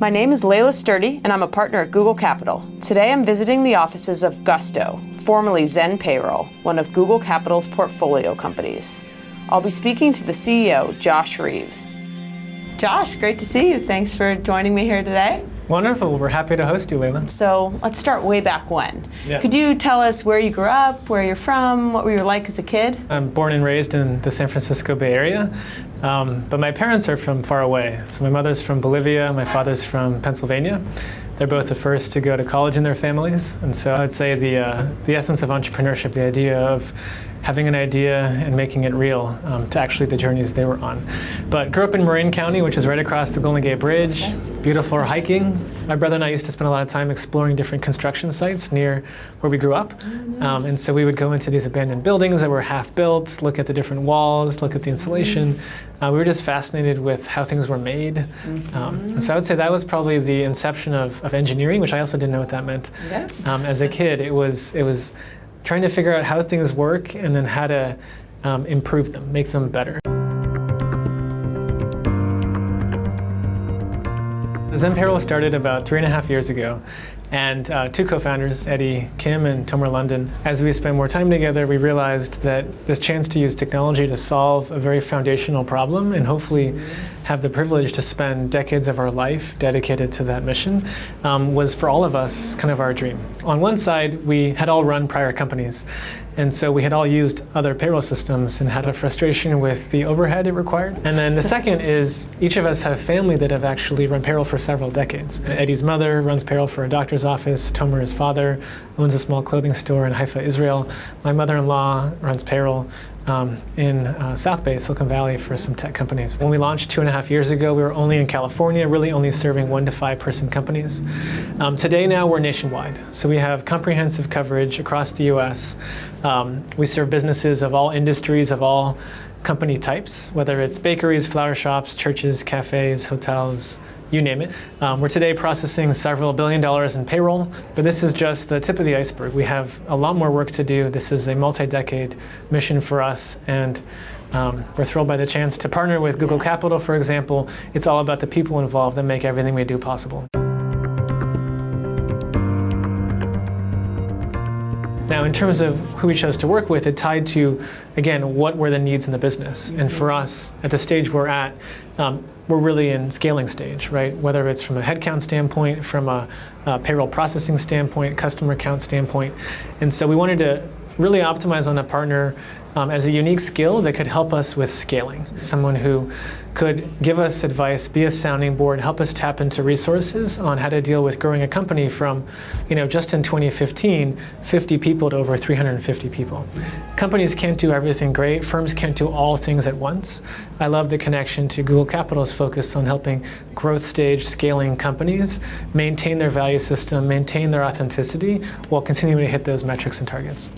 My name is Layla Sturdy, and I'm a partner at Google Capital. Today I'm visiting the offices of Gusto, formerly Zen Payroll, one of Google Capital's portfolio companies. I'll be speaking to the CEO, Josh Reeves. Josh, great to see you. Thanks for joining me here today. Wonderful. We're happy to host you, Layla. So let's start way back when. Yeah. Could you tell us where you grew up, where you're from, what were you like as a kid? I'm born and raised in the San Francisco Bay Area, but my parents are from far away. So my mother's from Bolivia, my father's from Pennsylvania. They're both the first to go to college in their families. And so I'd say the essence of entrepreneurship, the idea of having an idea and making it real to actually the journeys they were on. But grew up in Marin County, which is right across the Golden Gate Bridge. Okay. Beautiful for hiking. My brother and I used to spend a lot of time exploring different construction sites near where we grew up. Nice. And so we would go into these abandoned buildings that were half built, look at the different walls, look at the insulation. We were just fascinated with how things were made. And so I would say that was probably the inception of engineering, which I also didn't know what that meant. Yeah. As a kid, it was trying to figure out how things work and then how to improve them, make them better. Zen Payroll started about 3.5 years ago, and two co-founders, Eddie Kim and Tomer London. As we spent more time together, we realized that this chance to use technology to solve a very foundational problem and hopefully have the privilege to spend decades of our life dedicated to that mission was for all of us kind of our dream. On one side, we had all run prior companies, and so we had all used other payroll systems and had a frustration with the overhead it required. And then the second is each of us have family that have actually run payroll for several decades. Eddie's mother runs payroll for a doctor's office. Tomer's father owns a small clothing store in Haifa, Israel. My mother-in-law runs payroll in South Bay, Silicon Valley, for some tech companies. When we launched 2.5 years ago, we were only in California, really only serving 1 to 5 person companies. Today now we're nationwide, so we have comprehensive coverage across the US. We serve businesses of all industries, of all company types, whether it's bakeries, flower shops, churches, cafes, hotels, you name it. We're today processing several $1 billion in payroll, but this is just the tip of the iceberg. We have a lot more work to do. This is a multi-decade mission for us, and we're thrilled by the chance to partner with Google Capital, for example. It's all about the people involved that make everything we do possible. Now, in terms of who we chose to work with, it tied to, again, what were the needs in the business. And for us, at the stage we're at, we're really in scaling stage, right? Whether it's from a headcount standpoint, from a payroll processing standpoint, customer count standpoint. And so we wanted to really optimize on a partner as a unique skill that could help us with scaling. Someone who could give us advice, be a sounding board, help us tap into resources on how to deal with growing a company from, just in 2015, 50 people to over 350 people. Companies can't do everything great. Firms can't do all things at once. I love the connection to Google Capital's focus on helping growth stage scaling companies maintain their value system, maintain their authenticity, while continuing to hit those metrics and targets.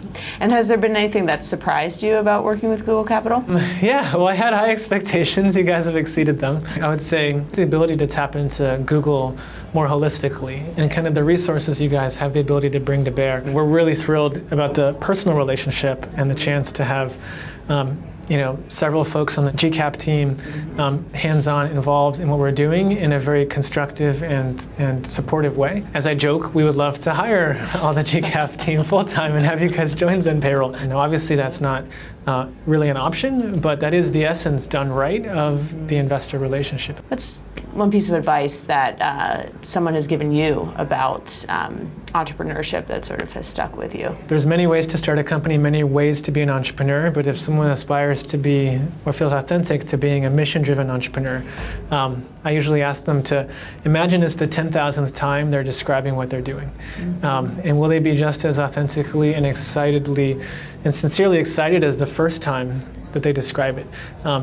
And has there been anything that surprised you about working with Google Capital? Yeah, well, I had high expectations. You guys have exceeded them. I would say the ability to tap into Google more holistically and kind of the resources you guys have the ability to bring to bear. We're really thrilled about the personal relationship and the chance to have several folks on the GCAP team hands-on involved in what we're doing in a very constructive and supportive way. As I joke, we would love to hire all the GCAP team full-time and have you guys join Zen Payroll. Now, obviously that's not really an option, but that is the essence done right of the investor relationship. What's one piece of advice that someone has given you about entrepreneurship that sort of has stuck with you? There's many ways to start a company, many ways to be an entrepreneur, but if someone aspires to be or feels authentic to being a mission-driven entrepreneur, I usually ask them to imagine it's the 10,000th time they're describing what they're doing. And will they be just as authentically and excitedly and sincerely excited as the first time that they describe it?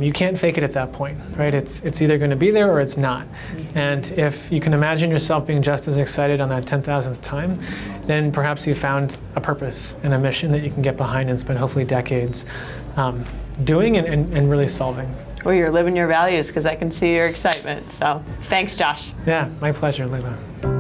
You can't fake it at that point, right? It's either going to be there or it's not. And if you can imagine yourself being just as excited on that 10,000th time, then perhaps you found a purpose and a mission that you can get behind and spend hopefully decades doing and really solving. Well, you're living your values because I can see your excitement. So thanks, Josh. Yeah, my pleasure, Layla.